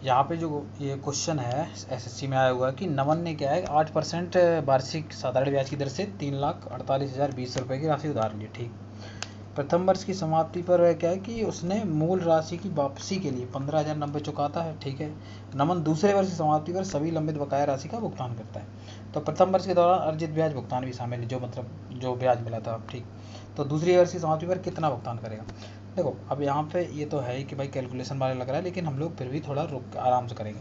यहाँ पे जो ये क्वेश्चन है एसएससी में आया हुआ है कि नमन ने क्या है 8% वार्षिक साधारण ब्याज की दर से 3,48,020 रुपये की राशि उधार ली। ठीक। प्रथम वर्ष की समाप्ति पर क्या है कि उसने मूल राशि की वापसी के लिए 15,090 चुकाता है। ठीक है। नमन दूसरे वर्ष की समाप्ति पर सभी लंबित बकाया राशि का भुगतान करता है। तो प्रथम वर्ष के दौरान अर्जित ब्याज भुगतान भी शामिल है, जो मतलब जो ब्याज मिला था। ठीक। तो दूसरी वर्ष की समाप्ति पर कितना भुगतान करेगा? देखो अब यहाँ पे ये तो है ही कि भाई कैलकुलेशन वाले लग रहा है, लेकिन हम लोग फिर भी थोड़ा रुक आराम से करेंगे।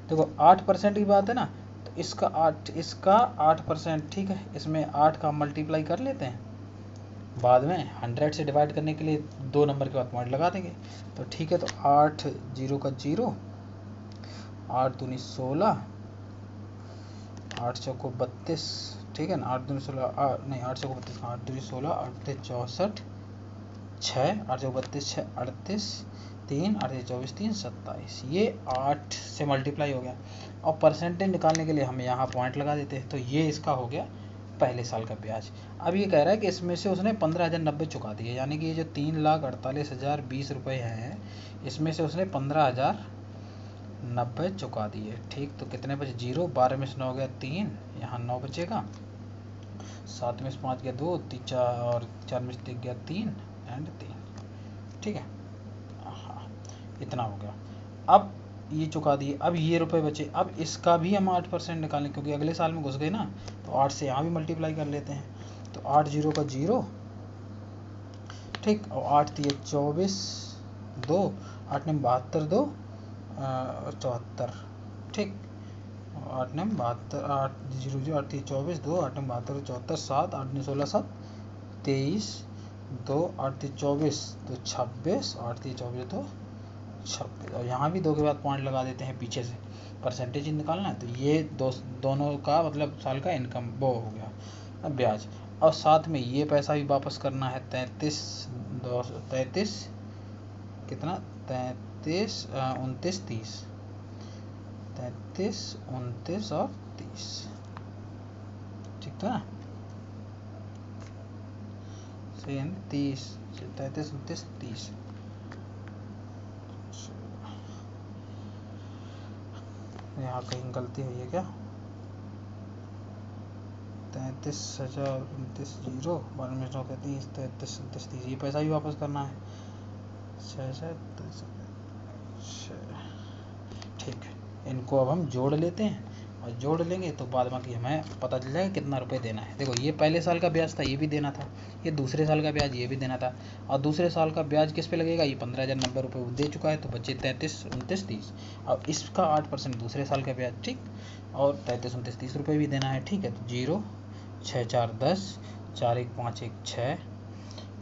देखो 8% की बात है ना, तो इसका 8%। ठीक है। इसमें 8 का मल्टीप्लाई कर लेते हैं, बाद में 100 से डिवाइड करने के लिए 2 नंबर के बाद पॉइंट लगा देंगे। तो ठीक है। तो 8 0 का 0, 8 दूनी 16, 8 चौको 32। ठीक है ना। 8 दूनी 16 नहीं 8 चौको 32, 8 दूनी 16, 8 64, 6 8 चौको 32, 6 38, 3 8 24, 3 27। ये 8 से मल्टीप्लाई हो गया। और परसेंटेज निकालने के लिए हम यहाँ पॉइंट लगा देते हैं। तो ये इसका हो गया पहले साल का ब्याज। अब ये कह रहा है कि इसमें से उसने 15,090 चुका दिए, यानी कि ये जो 3,48,020 रुपये हैं, इसमें से उसने 15,090 चुका दिए। ठीक। तो कितने बचे? 0, 12 में से 9 गया 3, यहाँ 9 बचेगा, 7 में से 5 गया 2, 3 और 4 में से गया 3 एंड 3। ठीक है। हाँ, इतना हो गया। अब ये चुका दिए, अब ये रुपए बचे। अब इसका भी हम 8% निकालें, क्योंकि अगले साल में घुस गए ना, तो 8 से यहाँ भी मल्टीप्लाई कर लेते हैं। तो 8 0 का 0। ठीक। और 8 3 24, 2 8 9 72, 2 74। ठीक। 8 9 72, 8 0 0 8 3 24, 2 8 9 72, 74, 7 8 9 16 7 23, 2 8 3 24, 2 26, 8 3 24 2 26। और यहाँ भी 2 के बाद पॉइंट लगा देते हैं पीछे से, परसेंटेज निकालना है। तो ये दोनों का मतलब साल का इनकम वो हो गया ब्याज। और साथ में ये पैसा भी वापस करना है 33 कितना 33 29 30, 33 29 और 30। ठीक था ना। 30 33 29 30। यहाँ कहीं गलती हुई है क्या? 33,029 0, 12 में 9 30, 33 29 30। ये पैसा भी वापस करना है। ठीक है। इनको अब हम जोड़ लेते हैं, और जोड़ लेंगे तो बाद बाकी हमें पता चल जाएगा कितना रुपए देना है। देखो ये पहले साल का ब्याज था, ये भी देना था। ये दूसरे साल का ब्याज, ये भी देना था। और दूसरे साल का ब्याज किस पे लगेगा? ये 15,090 रुपये वो दे चुका है, तो बचे 33 29 30। अब इसका 8% दूसरे साल का ब्याज। ठीक। और 33 29 30 रुपये भी देना है। ठीक है। तो 0 6 4 10, 4 1 5 1 6,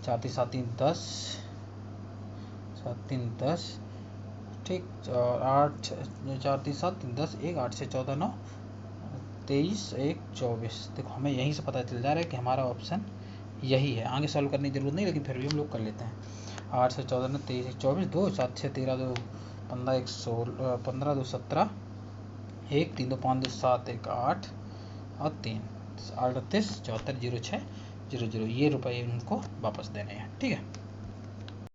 4 3 7 3 10, 7 3 10। ठीक। और 8 4 3 7 3 10 1 8 6 14 9 23 1 24। देखो हमें यहीं से पता चल जा रहा है कि हमारा ऑप्शन यही है। आगे सॉल्व करने की जरूरत नहीं, लेकिन फिर भी हम लोग कर लेते हैं। 8 से 14 9 23 1 24, 2 7 6 13 2 15 1 16 15 2 17, 1 3 2 5 2 7 1 8 और 3 38 74 06 00। ये रुपये उनको वापस देने हैं। ठीक है।